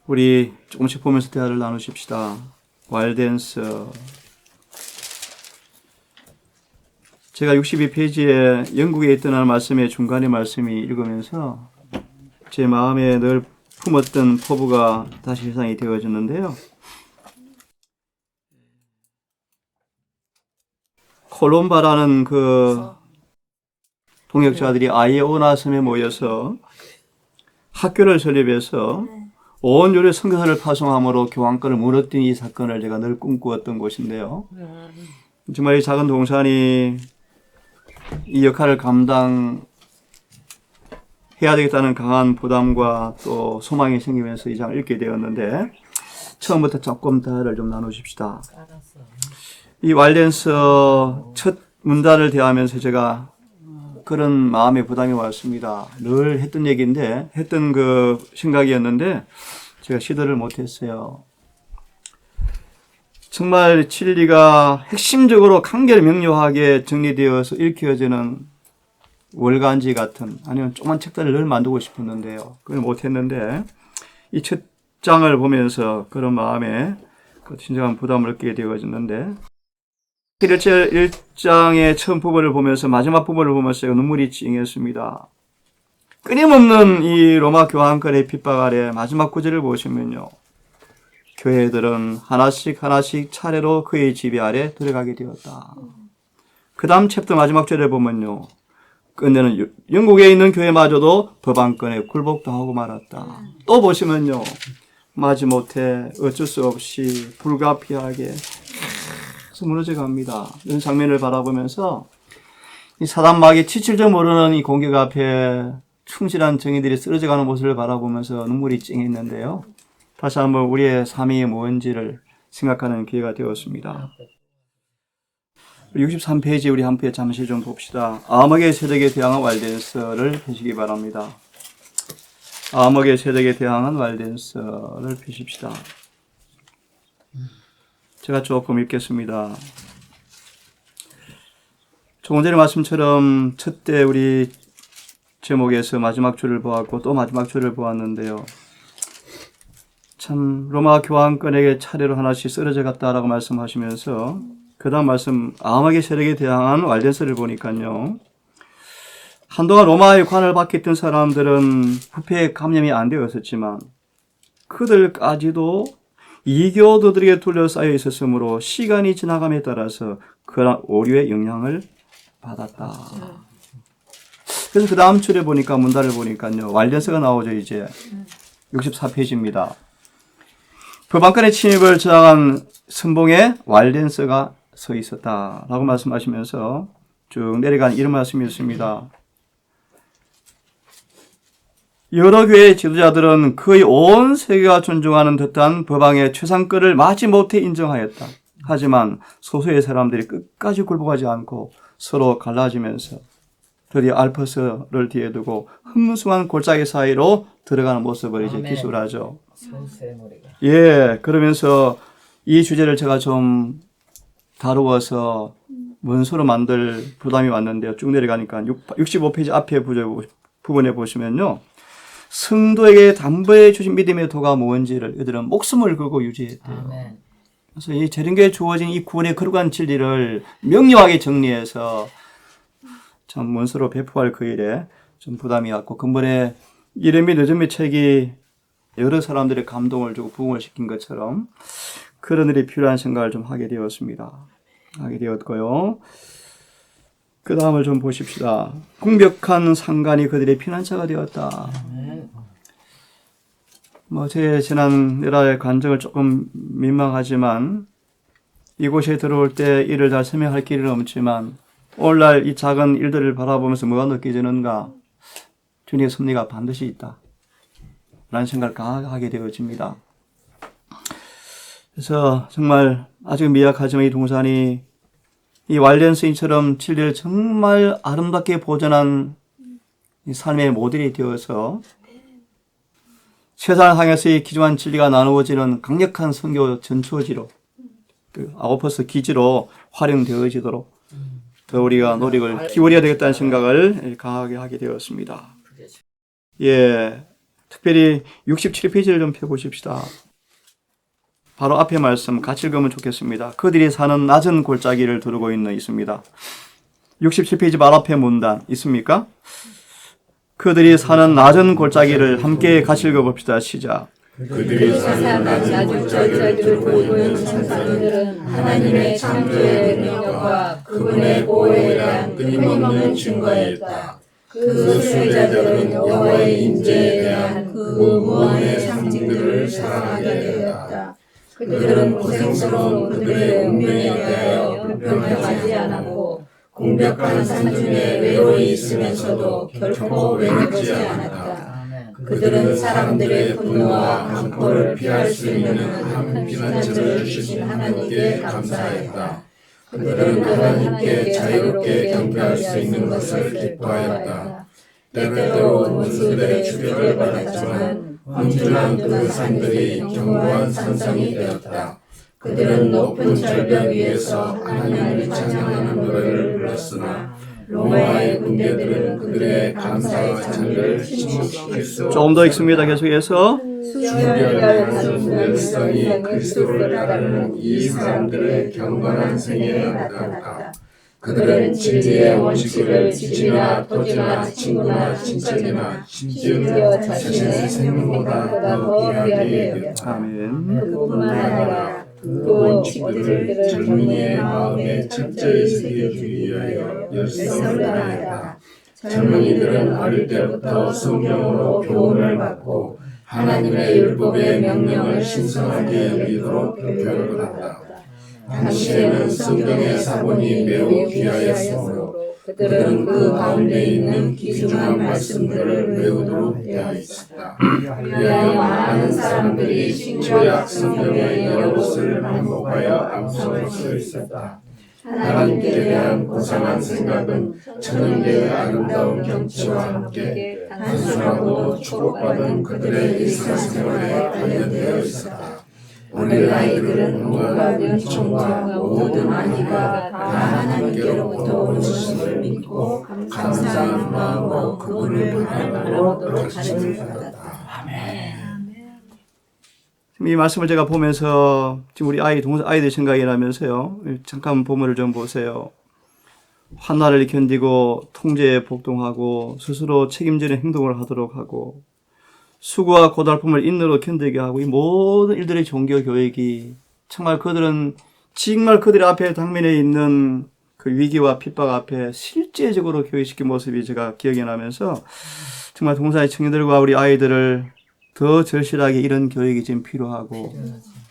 우리 조금씩 보면서 대화를 나누십시다. 왈덴스. 제가 62페이지에 영국에 있던 한 말씀의 중간의 말씀이 읽으면서 제 마음에 늘 품었던 포부가 다시 회상이 되어졌는데요. 콜롬바라는 그 동역자들이 아이오나 섬에 모여서 학교를 설립해서 온 유럽 선교사를 파송함으로 교황권을 무너뜨린 이 사건을 제가 늘 꿈꾸었던 곳인데요. 정말 이 작은 동산이 이 역할을 감당해야 되겠다는 강한 부담과 또 소망이 생기면서 이 장을 읽게 되었는데 처음부터 조금 대화를 좀 나누십시다. 이 왈덴스 첫 문단을 대하면서 제가 그런 마음의 부담이 왔습니다. 늘 했던 얘기인데, 했던 그 생각이었는데, 제가 시도를 못했어요. 정말 진리가 핵심적으로 강결 명료하게 정리되어서 읽혀지는 월간지 같은, 아니면 조그만 책들을 늘 만들고 싶었는데요. 그걸 못했는데, 이 첫 장을 보면서 그런 마음에 그 진정한 부담을 얻게 되어졌는데, 1장의 처음 부분을 보면서 마지막 부분을 보면서 눈물이 찡했습니다. 끊임없는 이 로마 교황권의 핍박 아래 마지막 구절을 보시면요. 교회들은 하나씩 차례로 그의 지배 아래 들어가게 되었다. 그 다음 챕터 마지막 절에 보면요. 끝내는 영국에 있는 교회마저도 법안권에 굴복당하고 말았다. 또 보시면요. 마지못해 어쩔 수 없이 불가피하게 무너져 갑니다. 이런 장면을 바라보면서 이 사단막이 치칠 줄 모르는 이 공격 앞에 충실한 정의들이 쓰러져가는 모습을 바라보면서 눈물이 찡했는데요. 다시 한번 우리의 삶이 뭔지를 생각하는 기회가 되었습니다. 63페이지 우리 한 편 잠시 좀 봅시다. 암흑의 세력에 대항한 왈덴스를 펴시기 바랍니다. 암흑의 세력에 대항한 왈덴스를 펴십시다. 제가 조금 읽겠습니다. 조금 전에 말씀처럼 첫 때 우리 제목에서 마지막 줄을 보았고 또 마지막 줄을 보았는데요. 참 로마 교황권에게 차례로 하나씩 쓰러져 갔다라고 말씀하시면서 그 다음 말씀 암흑의 세력에 대항한 왈덴스를 보니까요. 한동안 로마의 관을 받게 했던 사람들은 부패에 감염이 안 되었었지만 그들까지도 이교도들에게 둘러싸여 있었으므로 시간이 지나감에 따라서 그런 오류의 영향을 받았다. 그래서 그 다음 줄에 보니까 문단을 보니까요. 왈덴스가 나오죠. 이제 64페이지입니다. 법안권의 침입을 저항한 선봉에 왈덴스가 서 있었다라고 말씀하시면서 쭉 내려간 이런 말씀이었습니다. 여러 교회의 지도자들은 거의 온 세계가 존중하는 듯한 법왕의 최상급을 마지못해 인정하였다. 하지만 소수의 사람들이 끝까지 굴복하지 않고 서로 갈라지면서 드디어 알퍼스를 뒤에 두고 흠숭한 골짜기 사이로 들어가는 모습을 이제 기술하죠. 예, 그러면서 이 주제를 제가 좀 다루어서 문서로 만들 부담이 왔는데요. 쭉 내려가니까 65페이지 앞에 부분에 보시면요. 성도에게 담보해 주신 믿음의 도가 뭔지를 이들은 목숨을 걸고 유지했대요. 아멘. 그래서 이 재림교회에 주어진 이 구원의 거룩한 진리를 명료하게 정리해서 참 문서로 배포할 그 일에 좀 부담이 왔고 근본에 이름이 느즈미 책이 여러 사람들의 감동을 주고 부흥을 시킨 것처럼 그런 일이 필요한 생각을 좀 하게 되었고요. 그 다음을 좀 보십시다. 궁벽한 상간이 그들의 피난처가 되었다. 제 지난 일화의 간증을 조금 민망하지만 이곳에 들어올 때 이를 다 설명할 길은 없지만 오늘날 이 작은 일들을 바라보면서 뭐가 느껴지는가? 주님의 섭리가 반드시 있다. 라는 생각을 강하게 하게 되어집니다. 그래서 정말 아직 미약하지만 이 동산이 이 왈덴스인처럼 진리를 정말 아름답게 보존한 이 삶의 모델이 되어서 세상을 향해서 이 기중한 진리가 나누어지는 강력한 선교 전초지로 그 아우퍼스 기지로 활용되어지도록 더 우리가 노력을 기울여야 되겠다는 생각을 강하게 하게 되었습니다. 예, 특별히 67페이지를 좀 펴보십시다. 바로 앞에 말씀 같이 읽으면 좋겠습니다. 그들이 사는 낮은 골짜기를 두르고 있습니다. 67페이지 바로 앞에 문단 있습니까? 그들이 사는 낮은 골짜기를 함께 같이 읽어봅시다. 시작. 그들이 사는 낮은 골짜기를 두르고 있는 천사들은 하나님의 창조의 능력과 그분의 보호에 대한 끊임없는 증거였다. 그 수혜자들은 여호와의 임재에 대한 그 무한의 상징들을 사랑하게 되었다. 그들은 고생스러운 그들의 운명에 대하여 불평하지 않았고 공백한 산중에 외로이 있으면서도 결코 외롭지 않았다. 그들은 사람들의 분노와 강포를 피할 수 있는 큰 피난처를 주신 하나님께 감사했다. 그들은 하나님께 자유롭게 경배할 수 있는 것을 기뻐하였다. 때때로 원수들의 추격을 받았지만 황준한 그 산들이 견고한 산성이 되었다. 그들은 높은 절벽 위에서 하나님을 찬양하는 노래를 불렀으나 로마의 군대들은 그들의 감사와 찬미를 침묵시킬 수 조금 더 읽습니다. 계속해서 수많은 열성이 그리스도를 따르는 이 사람들의 경건한 생애에 나타났다. 그들은 진리의 원칙을 집이나 토지나 친구나 친척이나 심지어 자신의 생명보다 더 귀하게 여겼다. 아멘. 그뿐만 아니라 그 원칙들을 젊은이의 마음에 철저히 새겨주기 위하여 열성을 다하였다. 젊은이들은 어릴 때부터 성경으로 교훈을 받고 하나님의 율법의 명령을 신성하게 여기도록 교육을 받았다. 당시에는 성경의 사본이 매우 귀하였으므로 그들은 그 가운데 있는 귀중한 말씀들을 외우도록 되어 있었다. 그리하여 많은 사람들이 신구약 성경의 여러 곳을 반복하여 암송할 수 있었다. 하나님께 대한 고상한 생각은 천연계의 아름다운 경치와 함께 단순하고 축복받은 그들의 일상생활에 관련되어 있었다. 어린 아이들은 온갖 은총과 모든 안위가 다 하나님께로부터 오는 것을 믿고 감사하는 마음으로 그분을 바라보도록 가르쳐주셨다. 이 말씀을 제가 보면서 지금 우리 아이들 생각이 나면서요. 잠깐 본문을 좀 보세요. 환난을 견디고 통제에 복동하고 스스로 책임지는 행동을 하도록 하고 수고와 고달픔을 인내로 견디게 하고 이 모든 일들의 종교 교육이 정말 그들은 정말 그들 앞에 당면에 있는 그 위기와 핍박 앞에 실제적으로 교육시킨 모습이 제가 기억이 나면서 정말 동사의 청년들과 우리 아이들을 더 절실하게 이런 교육이 지금 필요하고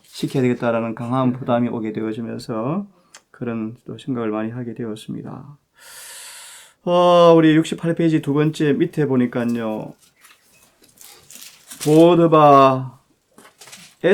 시켜야 되겠다라는 강한 부담이 오게 되어지면서 그런 또 생각을 많이 하게 되었습니다. 우리 68페이지 두 번째 밑에 보니까요. 보드바에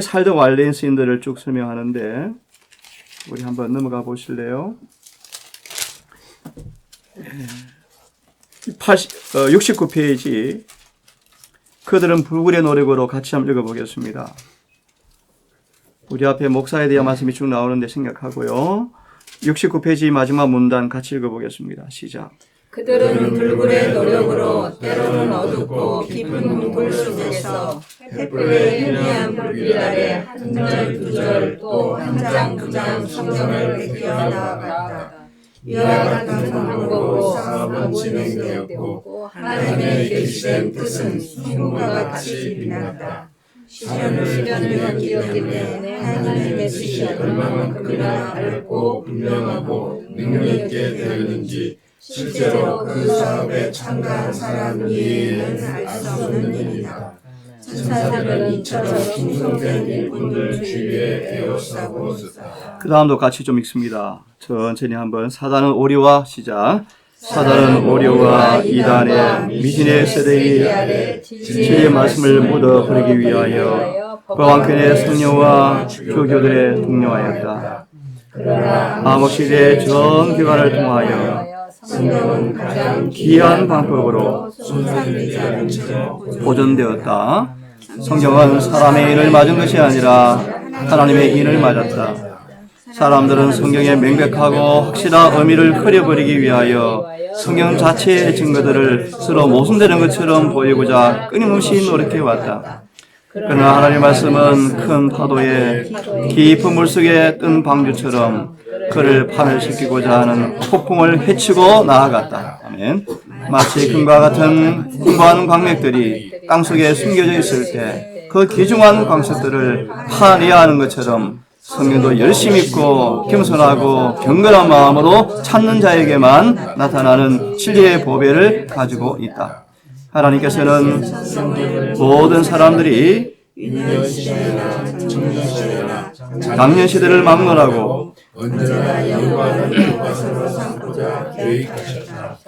살던 왈렌스인들을 쭉 설명하는데 우리 한번 넘어가 보실래요? 69페이지 그들은 불굴의 노력으로 같이 한번 읽어보겠습니다. 우리 앞에 목사에 대한 말씀이 쭉 나오는데 생각하고요. 69페이지 마지막 문단 같이 읽어보겠습니다. 시작. 그들은 불굴의 노력으로 때로는 어둡고 깊은 불 속에서 햇불의 희미한 불빛 아래 한 절 두 절 또 한 장 두 장 성경을 베껴 나아갔다. 이와 같은 방법으로 사업은 진행되었고 하나님의 계시된 뜻은 힘과 같이 빛났다. 시련을 견디었기 때문에 하나님의 뜻이 얼마만큼이나 밝고 분명하고 능력있게 되었는지 실제로 그 사업에 참가한 사람 외에는 알 수 없는 일이다. 천사들은 이처럼 충성된 일꾼들 주위에 에워싸고 있었다. 그 다음도 같이 좀 읽습니다. 천천히 한번. 사단은 오류와 시작. 사단은 오류와 이단의 미신의 세대의 진리의 말씀을 묻어버리기 위하여 법왕권의 성령과 교교들에 동료하였다. 그러나 암흑시대의 전 기관을 통하여 성경은 가장 귀한 방법으로 손상되지 않은 채로 보존되었다. 성경은 사람의 인을 맞은 것이 아니라 하나님의 인을 맞았다. 사람들은 성경의 명백하고 확실한 의미를 흐려버리기 위하여 성경 자체의 증거들을 서로 모순되는 것처럼 보이고자 끊임없이 노력해왔다. 그러나 하나님의 말씀은 큰 파도에 깊은 물속에 뜬 방주처럼 그를 파멸시키고자 하는 폭풍을 헤치고 나아갔다. 아멘. 마치 금과 같은 풍부한 광맥들이 땅속에 숨겨져 있을 때 그 귀중한 광석들을 파내야 하는 것처럼 성경도 열심히 읽고 겸손하고 경건한 마음으로 찾는 자에게만 나타나는 진리의 보배를 가지고 있다. 하나님께서는 모든 사람들이 작년 시대를 막론하고 언제나 영광을 것으로 삼고자 계획하셨다.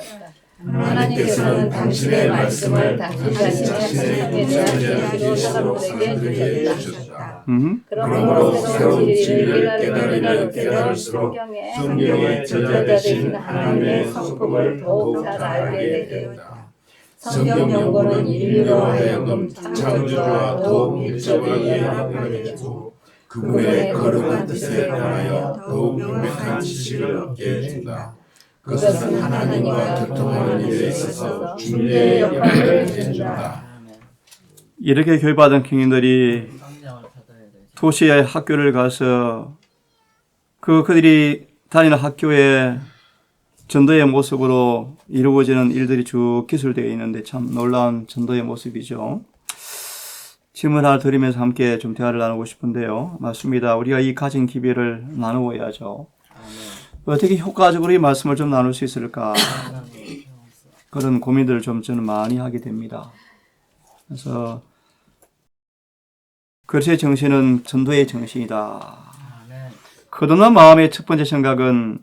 하나님께서는 당신의 말씀을 당신 자신에게 대한 계시로 사람들에게 주셨다. 그러므로 새로운 진리를 깨달을수록 성경에 저자되신 하나님의 성품을 더욱 잘 알게 되었다. 성경 연구는 인류로 하여금 창조주와 더욱 밀접하게 연합하게 되고 그분의 거룩한 뜻에 관하여 더욱 명백한 지식을 얻게 해준다. 그것은 하나님과 교통하는 일에 있어서 중대의 역할을 해준다. 이렇게 교육받은 교인들이 도시의 학교를 가서 그들이 다니는 학교에 전도의 모습으로 이루어지는 일들이 쭉 기술되어 있는데 참 놀라운 전도의 모습이죠. 질문 하나 드리면서 함께 좀 대화를 나누고 싶은데요. 맞습니다. 우리가 이 가진 기회를 나누어야죠. 어떻게 효과적으로 이 말씀을 좀 나눌 수 있을까? 그런 고민들을 좀 저는 많이 하게 됩니다. 그래서 그리스도의 정신은 전도의 정신이다. 거듭난 마음의 첫 번째 생각은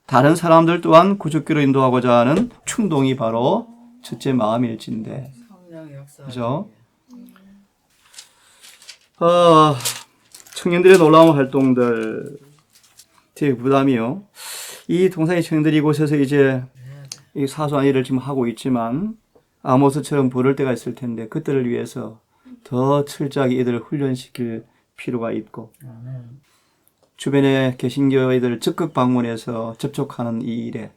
다른 사람들 또한 구주교로 인도하고자 하는 충동이 바로 첫째 마음일진데. 그죠? 청년들의 놀라운 활동들, 되게 부담이요. 이 동산의 청년들이 이곳에서 이제 이 사소한 일을 지금 하고 있지만 아모스처럼 부를 때가 있을 텐데 그들을 위해서 더 철저하게 이들을 훈련시킬 필요가 있고 주변에 개신교회들을 적극 방문해서 접촉하는 이 일에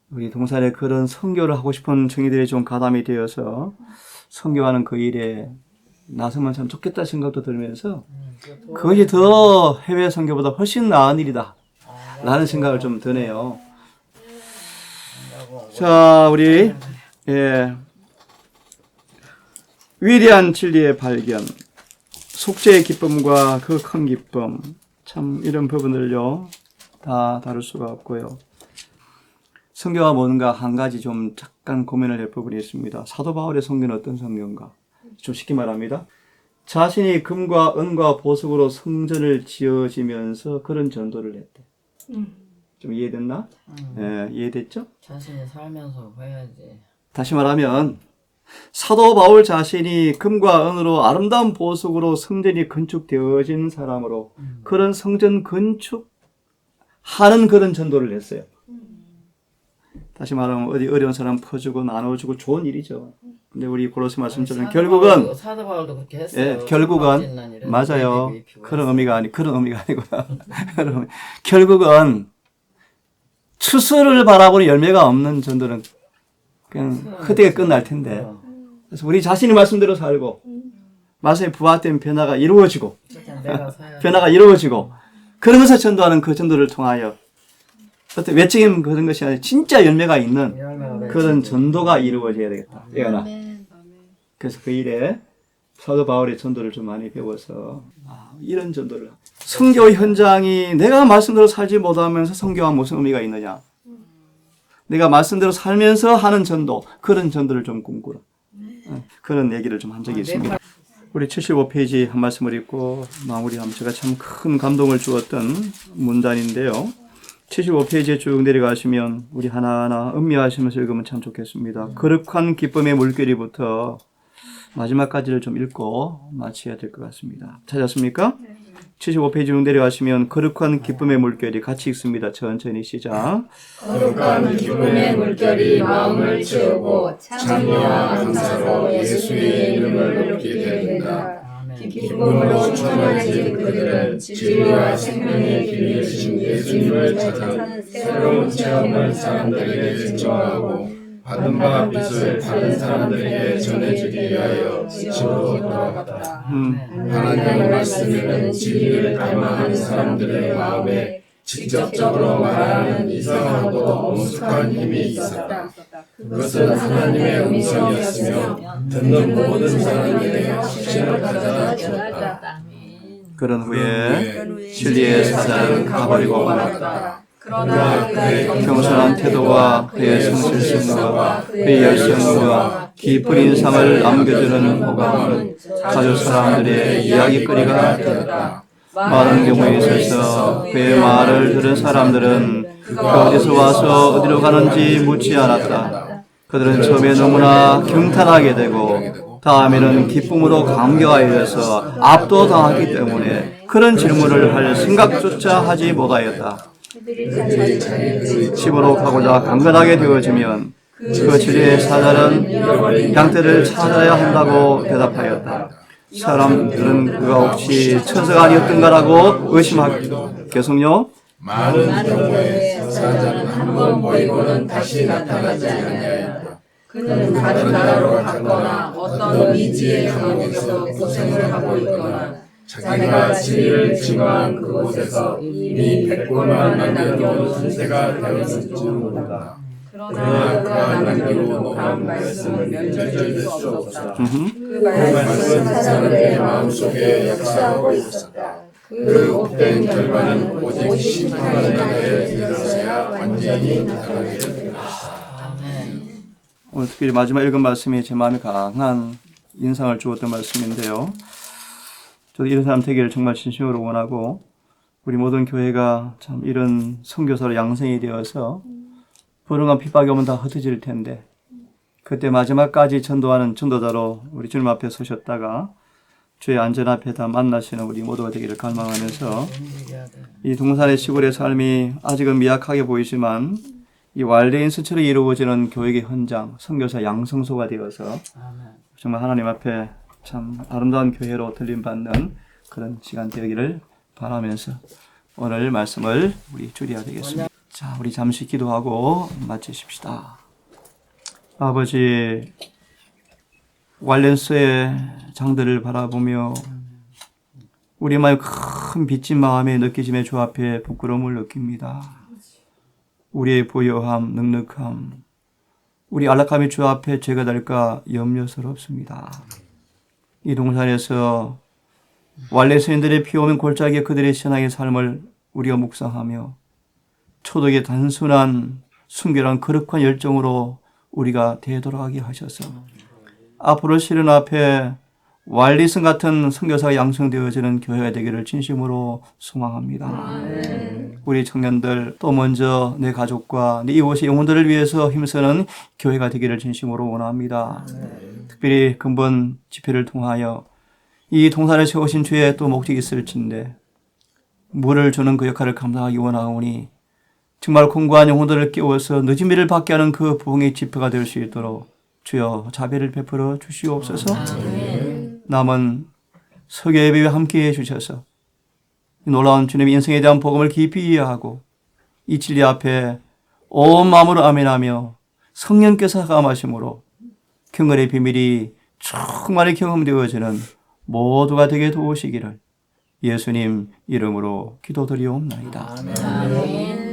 우리 동산에 그런 선교를 하고 싶은 청년들이 좀 가담이 되어서 선교하는 그 일에 나서면 참 좋겠다 생각도 들면서 그것이 더 해외 선교보다 훨씬 나은 일이다 라는 생각을 좀 드네요. 자, 우리 위대한 진리의 발견, 속죄의 기쁨과 그 큰 기쁨, 참 이런 부분을요 다 다룰 수가 없고요. 선교가 뭔가 한 가지 좀 잠깐 고민을 할 부분이 있습니다. 사도 바울의 선교는 어떤 선교인가? 좀 쉽게 말합니다. 자신이 금과 은과 보석으로 성전을 지어지면서 그런 전도를 했대. 좀 이해됐나? 예, 이해됐죠? 자신이 살면서 해야지. 다시 말하면 사도 바울 자신이 금과 은으로 아름다운 보석으로 성전이 건축되어진 사람으로 그런 성전 건축하는 그런 전도를 했어요. 다시 말하면 어디 어려운 사람 퍼주고 나눠주고 좋은 일이죠. 근데 우리 골로새 말씀처럼 결국은 사도 바울도 그렇게 했어요. 예, 결국은 맞아요. 그런 의미가 아니고요. 결국은 추수를 바라보는 열매가 없는 전도는 그냥 헛되게 끝날 텐데. 그래서 우리 자신이 말씀대로 살고 말씀에 부합된 변화가 이루어지고 그러면서 전도하는 그 전도를 통하여 어떤 외적인 그런 것이 아니라 진짜 열매가 있는 그런 전도가 이루어져야 되겠다. 그래서 그 일에 사도 바울의 전도를 좀 많이 배워서 이런 전도를 선교 현장이 내가 말씀대로 살지 못하면서 선교한 무슨 의미가 있느냐. 내가 말씀대로 살면서 하는 전도, 그런 전도를 좀 꿈꾸라. 그런 얘기를 좀 한 적이 있습니다. 우리 75페이지 한 말씀을 읽고 마무리하면 제가 참 큰 감동을 주었던 문단인데요. 75페이지에 쭉 내려가시면 우리 하나하나 음미하시면서 읽으면 참 좋겠습니다. 거룩한 기쁨의 물결이부터 마지막까지를 좀 읽고 마쳐야 될 것 같습니다. 찾았습니까? 75페이지 쭉 내려가시면 거룩한 기쁨의 물결이 같이 읽습니다. 천천히 시작. 거룩한 기쁨의 물결이 마음을 채우고 찬미와 감사로 예수의 이름을 높이게 된다. 기쁨으로 충만해진 그들은 진리와 생명의 길을 신 예수님을 찾아 새로운 체험을 사람들에게 증거하고 받은 바 빛을 다른 사람들에게 전해주기 위하여 집으로 돌아갔다. 하나님의 말씀에는 진리를 닮아가는 사람들의 마음에 직접적으로 말하는 이상하고도 엄숙한 힘이 있었다. 그것은 하나님의 음성이었으며 듣는 모든 사람에게 확신을 가져다 주었다. 그런 후에 진리의 사자는 가버리고 말았다. 그러나 그의 겸손한 태도와 그의 성실성과 그의 열정과 깊은 인상을 남겨주는 호감은 가족 사람들의 이야기거리가 되었다. 많은 경우에 있어서 그의 말을 들은 사람들은 그가 어디서 와서 어디로 가는지 묻지 않았다. 그들은 처음에 너무나 경탄하게 되고 다음에는 기쁨으로 감격하게 돼서 압도당하기 때문에 그런 질문을 할 생각조차 하지 못하였다. 집으로 가고자 강건하게 되어지면 그 진리의 사자는 양떼를 찾아야 한다고 대답하였다. 사람들은 그가 혹시 천사가 아니었던가라고 의심하기도. 계속요. 많은 경우에 사자는 한 번 보이고는 다시 나타나지 아니하였다. 그는 다른 나라로 갔거나 어떤 미지의 감옥에서 고생을 하고 있거나 자기가 진리를 증거한 그곳에서 이미 100권만 남겨놓은 선세가 되었을지도 모른다. 그러나 그가 남기고 녹한 말씀은 멸절될 수 없었다. 그 말씀은 사람들의 마음속에 역사하고 있었다. 그 못된 결과는 오직 심판의 날에 이르러서야 완전히 나타나게 되었다. 오늘 특별히 마지막 읽은 말씀이 제 마음에 강한 인상을 주었던 말씀인데요. 저도 이런 사람 되기를 정말 진심으로 원하고 우리 모든 교회가 참 이런 선교사로 양성이 되어서 불응한 핍박이 오면 다 흩어질 텐데 그때 마지막까지 전도하는 전도자로 우리 주님 앞에 서셨다가 주의 안전 앞에 다 만나시는 우리 모두가 되기를 갈망하면서 이 동산의 시골의 삶이 아직은 미약하게 보이지만 이 완레인스처럼 이루어지는 교육의 현장, 선교사 양성소가 되어서 정말 하나님 앞에 참 아름다운 교회로 들림받는 그런 시간 되기를 바라면서 오늘 말씀을 우리 줄여야 되겠습니다. 자, 우리 잠시 기도하고 마치십시다. 아버지, 왈렌스의 장들을 바라보며 우리 마음 큰 빚진 마음에 느끼심에 주 앞에 부끄러움을 느낍니다. 우리의 부요함, 넉넉함, 우리 안락함이 주 앞에 죄가 될까 염려스럽습니다. 이 동산에서 왈레스인들의 피오면 골짜기에 그들의 신앙의 삶을 우리가 묵상하며 초독의 단순한 순결한 거룩한 열정으로 우리가 되돌아가게 하셔서 앞으로 시련 앞에 왈리슨 같은 선교사가 양성되어지는 교회가 되기를 진심으로 소망합니다. 우리 청년들 또 먼저 내 가족과 내 이웃의 영혼들을 위해서 힘쓰는 교회가 되기를 진심으로 원합니다. 특별히 근본 집회를 통하여 이 동산에 세우신 주의 또 목적이 있을진데 물을 주는 그 역할을 감당하기 원하오니 정말 공고한 영혼들을 깨워서 늦은 미를 받게 하는 그 부흥의 집회가 될 수 있도록 주여 자비를 베풀어 주시옵소서. 남은 설교 예배와 함께해 주셔서 놀라운 주님의 인생에 대한 복음을 깊이 이해하고 이 진리 앞에 온 마음으로 아멘하며 성령께서 감하심으로 경건의 비밀이 충만히 경험되어지는 모두가 되게 도우시기를 예수님 이름으로 기도드리옵나이다. 아멘.